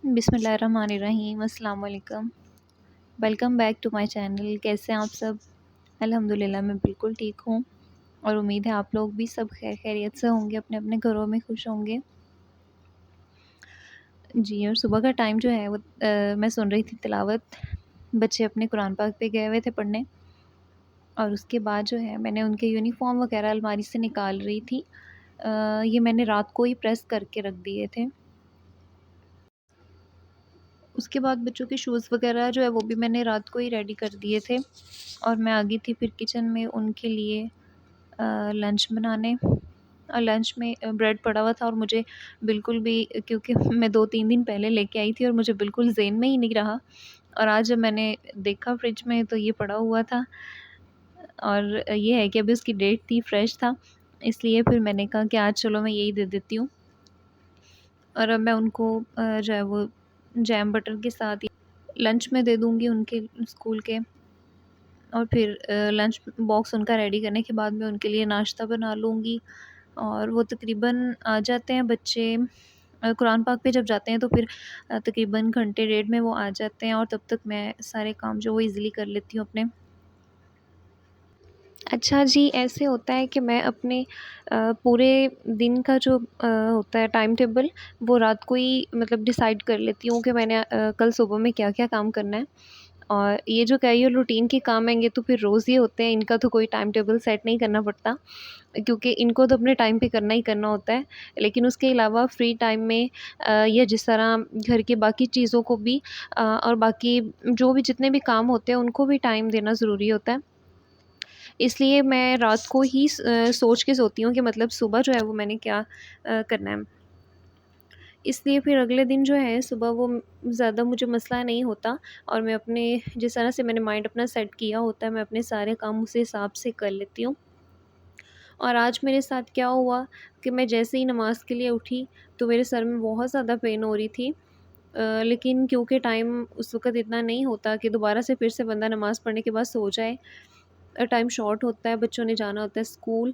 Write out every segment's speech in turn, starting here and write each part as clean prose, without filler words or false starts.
बिस्मिल्लाहिर्रहमानिर्रहीम अस्सलाम वालेकुम। Welcome back to my channel. कैसे हैं आप सब? अल्हम्दुलिल्लाह मैं बिल्कुल ठीक हूँ और उम्मीद है आप लोग भी सब खैर खैरियत से होंगे, अपने अपने घरों में खुश होंगे। जी, और सुबह का टाइम जो है वो मैं सुन रही थी तिलावत। बच्चे अपने कुरान पाक पे गए हुए थे पढ़ने और उसके बाद जो है मैंने उनके यूनिफ़ॉर्म वग़ैरह अलमारी से निकाल रही थी। ये मैंने रात को ही प्रेस करके रख दिए थे। उसके बाद बच्चों के शूज़ वग़ैरह जो है वो भी मैंने रात को ही रेडी कर दिए थे और मैं आ गई थी फिर किचन में उनके लिए लंच बनाने। और लंच में ब्रेड पड़ा हुआ था और मुझे बिल्कुल भी, क्योंकि मैं 2-3 दिन पहले लेके आई थी और मुझे बिल्कुल ज़हन में ही नहीं रहा और आज जब मैंने देखा फ्रिज में तो ये पड़ा हुआ था और ये है कि अभी उसकी डेट थी, फ्रेश था, इसलिए फिर मैंने कहा कि आज चलो मैं यही दे देती हूँ। और अब मैं उनको जो है वो जैम बटर के साथ ही लंच में दे दूँगी उनके स्कूल के। और फिर लंच बॉक्स उनका रेडी करने के बाद मैं उनके लिए नाश्ता बना लूँगी और वो तकरीबन आ जाते हैं बच्चे कुरान पाक पे जब जाते हैं तो फिर तकरीबन घंटे डेढ़ में वो आ जाते हैं और तब तक मैं सारे काम जो वो ईज़िली कर लेती हूँ अपने। अच्छा जी, ऐसे होता है कि मैं अपने पूरे दिन का जो होता है टाइम टेबल वो रात को ही मतलब डिसाइड कर लेती हूँ कि मैंने कल सुबह में क्या-क्या काम करना है। और ये जो कैजुअल रूटीन के काम हैं ये तो फिर रोज़ ही होते हैं, इनका तो कोई टाइम टेबल सेट नहीं करना पड़ता, क्योंकि इनको तो अपने टाइम पे करना ही करना होता है। लेकिन उसके अलावा फ्री टाइम में या जिस तरह घर के बाकी चीज़ों को भी और बाकी जो भी जितने भी काम होते हैं उनको भी टाइम देना ज़रूरी होता है। इसलिए मैं रात को ही सोच के सोती हूँ कि मतलब सुबह जो है वो मैंने क्या करना है। इसलिए फिर अगले दिन जो है सुबह वो ज़्यादा मुझे मसला नहीं होता और मैं अपने जिस तरह से मैंने माइंड अपना सेट किया होता है मैं अपने सारे काम उस हिसाब से कर लेती हूँ। और आज मेरे साथ क्या हुआ कि मैं जैसे ही नमाज़ के लिए उठी तो मेरे सर में बहुत ज़्यादा पेन हो रही थी। लेकिन क्योंकि टाइम उस वक़्त इतना नहीं होता कि दोबारा से फिर से बंदा नमाज़ पढ़ने के बाद सो जाए। टाइम शॉर्ट होता है, बच्चों ने जाना होता है स्कूल,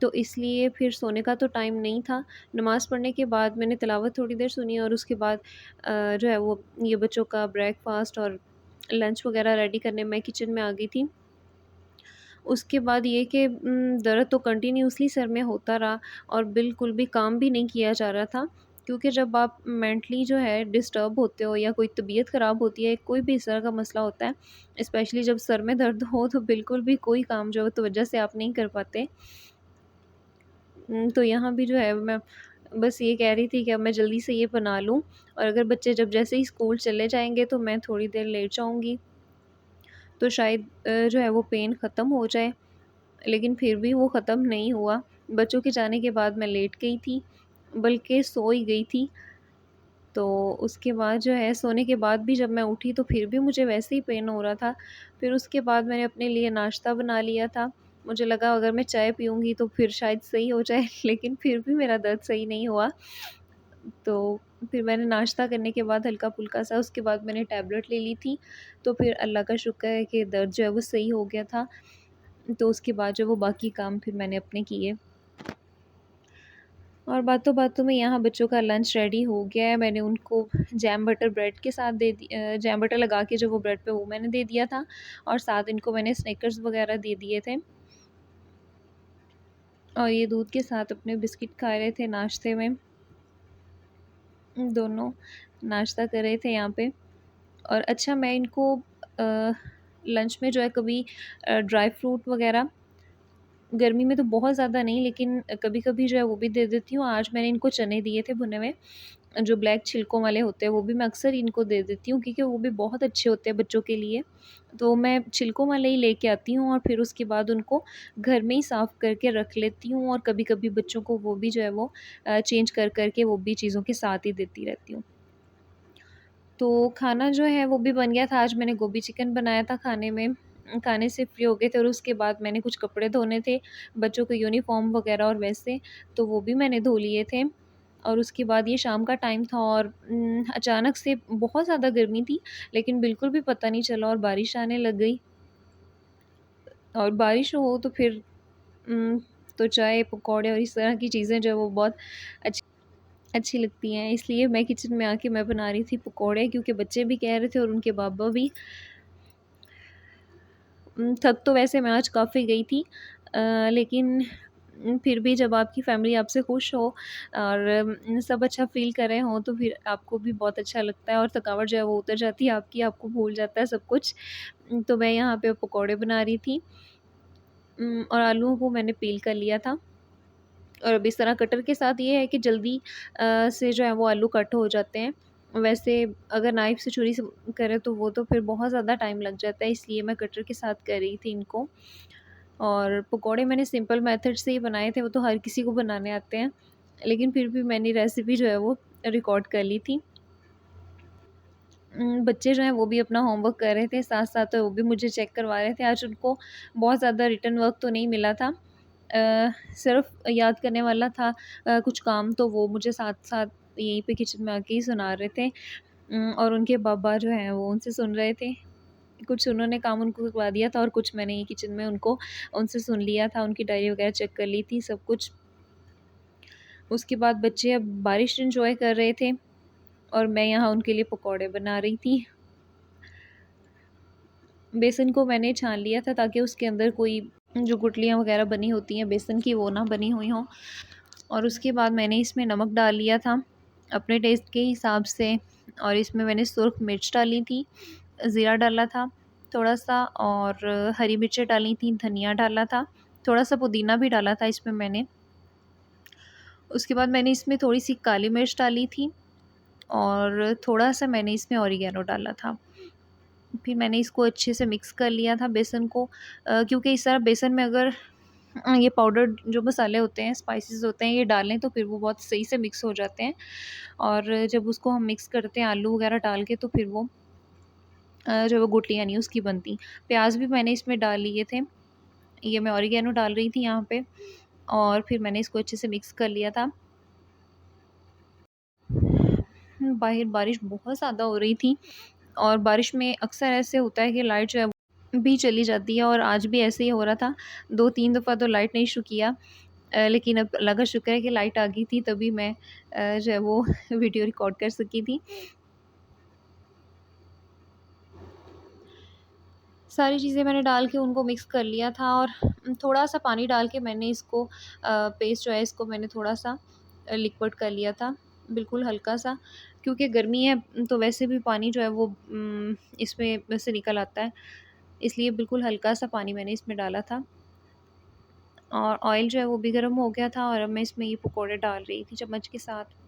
तो इसलिए फिर सोने का तो टाइम नहीं था। नमाज़ पढ़ने के बाद मैंने तिलावत थोड़ी देर सुनी और उसके बाद जो है वो ये बच्चों का ब्रेकफ़ास्ट और लंच वग़ैरह रेडी करने मैं किचन में आ गई थी। उसके बाद ये कि दर्द तो कंटिन्यूअसली सर में होता रहा और बिल्कुल भी काम भी नहीं किया जा रहा था, क्योंकि जब आप मेंटली जो है डिस्टर्ब होते हो या कोई तबीयत ख़राब होती है, कोई भी इस तरह का मसला होता है, स्पेशली जब सर में दर्द हो तो बिल्कुल भी कोई काम जो है तवज्जो से आप नहीं कर पाते। तो यहाँ भी जो है मैं बस ये कह रही थी कि अब मैं जल्दी से ये बना लूँ और अगर बच्चे जब जैसे ही स्कूल चले जाएँगे तो मैं थोड़ी देर लेट जाऊँगी, तो शायद जो है वो पेन ख़त्म हो जाए। लेकिन फिर भी वो ख़त्म नहीं हुआ। बच्चों के जाने के बाद मैं लेट गई थी, बल्कि सो ही गई थी। तो उसके बाद जो है सोने के बाद भी जब मैं उठी तो फिर भी मुझे वैसे ही पेन हो रहा था। फिर उसके बाद मैंने अपने लिए नाश्ता बना लिया था। मुझे लगा अगर मैं चाय पीऊँगी तो फिर शायद सही हो जाए, लेकिन फिर भी मेरा दर्द सही नहीं हुआ। तो फिर मैंने नाश्ता करने के बाद हल्का-फुल्का सा उसके बाद मैंने टैबलेट ले ली थी। तो फिर अल्लाह का शुक्र है कि दर्द जो है वो सही हो गया था। तो उसके बाद जो वो बाकी काम फिर मैंने अपने किए। और बातों-बातों में यहाँ बच्चों का लंच रेडी हो गया है। मैंने उनको जैम बटर ब्रेड के साथ जैम बटर लगा के जो वो ब्रेड पे वो मैंने दे दिया था और साथ इनको मैंने स्निकर्स वग़ैरह दे दिए थे। और ये दूध के साथ अपने बिस्किट खा रहे थे नाश्ते में। दोनों नाश्ता कर रहे थे यहाँ पे। और अच्छा, मैं इनको लंच में जो है कभी ड्राई फ्रूट वग़ैरह गर्मी में तो बहुत ज़्यादा नहीं, लेकिन कभी-कभी जो है वो भी दे देती हूँ। आज मैंने इनको चने दिए थे भुने हुए, जो ब्लैक छिलकों वाले होते हैं, वो भी मैं अक्सर इनको दे देती हूँ क्योंकि वो भी बहुत अच्छे होते हैं बच्चों के लिए। तो मैं छिलकों वाले ही लेके आती हूँ और फिर उसके बाद उनको घर में ही साफ़ करके रख लेती हूँ और कभी-कभी बच्चों को वो भी जो है वो चेंज कर के वो भी चीज़ों के साथ ही देती रहती हूँ। तो खाना जो है वो भी बन गया था। आज मैंने गोभी चिकन बनाया था खाने में। खाने से फ्री हो गए थे और उसके बाद मैंने कुछ कपड़े धोने थे, बच्चों के यूनिफ़ॉर्म वग़ैरह और वैसे, तो वो भी मैंने धो लिए थे। और उसके बाद ये शाम का टाइम था और अचानक से बहुत ज़्यादा गर्मी थी, लेकिन बिल्कुल भी पता नहीं चला और बारिश आने लग गई। और बारिश हो तो फिर उम, तो चाय, पकौड़े और इस तरह की चीज़ें जो है वो बहुत अच्छी अच्छी लगती हैं, इसलिए मैं किचन में आके मैं बना रही थी पकौड़े, क्योंकि बच्चे भी कह रहे थे और उनके बाबा भी। थक तो वैसे मैं आज काफ़ी गई थी, लेकिन फिर भी जब आपकी फ़ैमिली आपसे खुश हो और सब अच्छा फ़ील कर रहे हों, तो फिर आपको भी बहुत अच्छा लगता है और थकावट जो है वो उतर जाती है आपकी, आपको भूल जाता है सब कुछ। तो मैं यहाँ पे पकौड़े बना रही थी, और आलूओं को मैंने पील कर लिया था। और अब इस तरह कटर के साथ ये है कि जल्दी से जो है वो आलू कट हो जाते हैं। वैसे अगर नाइफ़ से छुरी से करें तो वो तो फिर बहुत ज़्यादा टाइम लग जाता है, इसलिए मैं कटर के साथ कर रही थी इनको। और पकौड़े मैंने सिंपल मेथड से ही बनाए थे, वो तो हर किसी को बनाने आते हैं। लेकिन फिर भी मैंने रेसिपी जो है वो रिकॉर्ड कर ली थी। बच्चे जो हैं वो भी अपना होमवर्क कर रहे थे, साथ-साथ तो वो भी मुझे चेक करवा रहे थे। आज उनको बहुत ज़्यादा रिटन वर्क तो नहीं मिला था। सिर्फ़ याद करने वाला था कुछ काम, तो वो मुझे साथ-साथ यहीं पे किचन में आके ही सुना रहे थे। और उनके बाबा जो हैं वो उनसे सुन रहे थे। कुछ उन्होंने काम उनको करवा दिया था और कुछ मैंने ही किचन में उनको उनसे सुन लिया था, उनकी डायरी वगैरह चेक कर ली थी, सब कुछ। उसके बाद बच्चे अब बारिश एन्जॉय कर रहे थे और मैं यहाँ उनके लिए पकौड़े बना रही थी। बेसन को मैंने छान लिया था ताकि उसके अंदर कोई जो गुठलियाँ वगैरह बनी होती हैं बेसन की, वो ना बनी हुई हों। और उसके बाद मैंने इसमें नमक डाल लिया था अपने टेस्ट के हिसाब से, और इसमें मैंने सुर्ख मिर्च डाली थी, ज़ीरा डाला था थोड़ा-सा, और हरी मिर्चें डाली थी, धनिया डाला था, थोड़ा-सा पुदीना भी डाला था इसमें मैंने। उसके बाद मैंने इसमें थोड़ी-सी काली मिर्च डाली थी और थोड़ा-सा मैंने इसमें ऑरिगैनो डाला था। फिर मैंने इसको अच्छे से मिक्स कर लिया था बेसन को, क्योंकि इस तरह बेसन में अगर ये पाउडर जो मसाले होते हैं, स्पाइसेस होते हैं, ये डालें तो फिर वो बहुत सही से मिक्स हो जाते हैं। और जब उसको हम मिक्स करते हैं आलू वगैरह डाल के, तो फिर वो जो वो गुठलियाँ नहीं उसकी बनती। प्याज भी मैंने इसमें डाल लिए थे, ये मैं ऑरिगैनो डाल रही थी यहाँ पे, और फिर मैंने इसको अच्छे से मिक्स कर लिया था। बाहर बारिश बहुत ज़्यादा हो रही थी और बारिश में अक्सर ऐसे होता है कि लाइट जो है भी चली जाती है, और आज भी ऐसे ही हो रहा था। 2-3 दफ़ा तो लाइट ने इश्यू किया, लेकिन अब अल्लाह का शुक्र है कि लाइट आ गई थी, तभी मैं जो है वो वीडियो रिकॉर्ड कर सकी थी। सारी चीज़ें मैंने डाल के उनको मिक्स कर लिया था, और थोड़ा-सा पानी डाल के मैंने इसको पेस्ट जो है इसको मैंने थोड़ा-सा लिक्विड कर लिया था, बिल्कुल हल्का-सा, क्योंकि गर्मी है तो वैसे भी पानी जो है वो इसमें से निकल आता है, इसलिए बिल्कुल हल्का-सा पानी मैंने इसमें डाला था। और ऑयल जो है वो भी गर्म हो गया था, और अब मैं इसमें ये पकौड़े डाल रही थी चम्मच के साथ।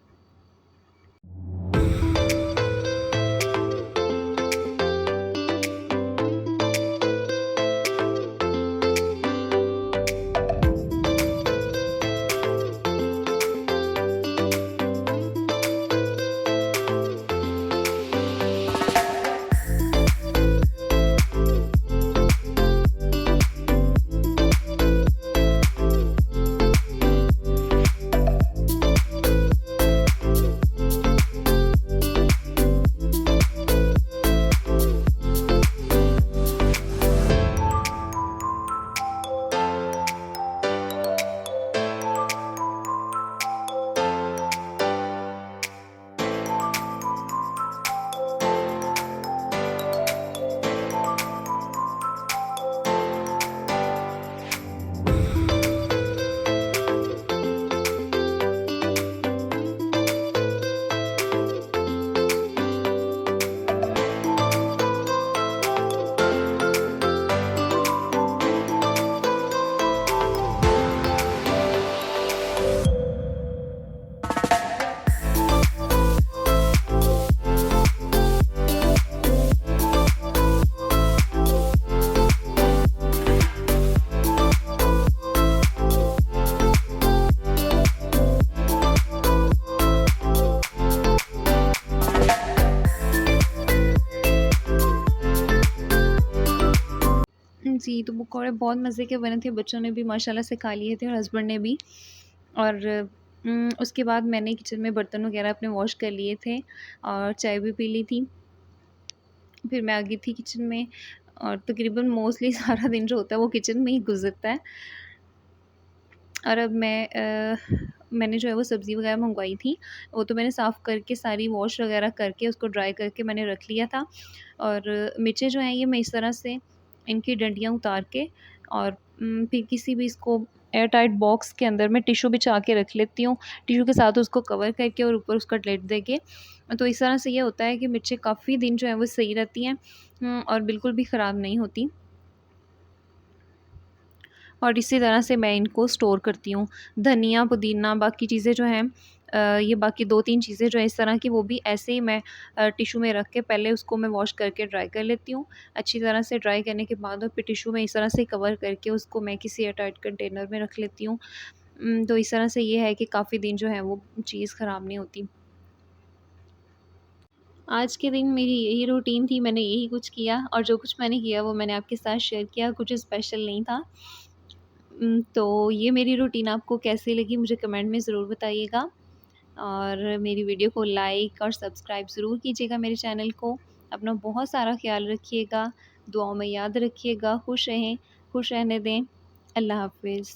जी, तो पकौड़े बहुत मज़े के बने थे, बच्चों ने भी माशाल्लाह से खा लिए थे और हस्बैंड ने भी। और उसके बाद मैंने किचन में बर्तन वग़ैरह अपने वॉश कर लिए थे और चाय भी पी ली थी। फिर मैं आ गई थी किचन में, और तकरीबन मोस्टली सारा दिन जो होता है वो किचन में ही गुज़रता है। और अब मैं मैंने जो है वो सब्ज़ी वगैरह मँगवाई थी, वो तो मैंने साफ़ करके सारी वॉश वगैरह करके उसको ड्राई करके मैंने रख लिया था। और मिर्चें जो हैं ये मैं इस तरह से इनकी डंडियाँ उतार के और फिर किसी भी इसको एयर टाइट बॉक्स के अंदर मैं टिश्यू बिछा के रख लेती हूँ। टिश्यू के साथ उसको कवर करके और ऊपर उसका लिड देके। तो इस तरह से ये होता है कि मिर्चें काफ़ी दिन जो है वो सही रहती हैं और बिल्कुल भी ख़राब नहीं होती। और इसी तरह से मैं इनको स्टोर करती हूँ। धनिया, पुदीना बाकी चीज़ें जो हैं ये बाकी 2-3 चीज़ें जो हैं इस तरह की वो भी ऐसे ही मैं टिश्यू में रख के पहले उसको मैं वॉश करके ड्राई कर लेती हूँ। अच्छी तरह से ड्राई करने के बाद और फिर टिश्यू में इस तरह से कवर करके उसको मैं किसी एयरटाइट कंटेनर में रख लेती हूँ। तो इस तरह से ये है कि काफ़ी दिन जो है वो चीज़ ख़राब नहीं होती। आज के दिन मेरी यही रूटीन थी, मैंने यही कुछ किया और जो कुछ मैंने किया वो मैंने आपके साथ शेयर किया, कुछ स्पेशल नहीं था। तो ये मेरी रूटीन आपको कैसी लगी मुझे कमेंट में ज़रूर बताइएगा और मेरी वीडियो को लाइक और सब्सक्राइब ज़रूर कीजिएगा मेरे चैनल को। अपना बहुत सारा ख़्याल रखिएगा, दुआओं में याद रखिएगा, खुश रहें, खुश रहने दें। अल्लाह हाफ़िज़।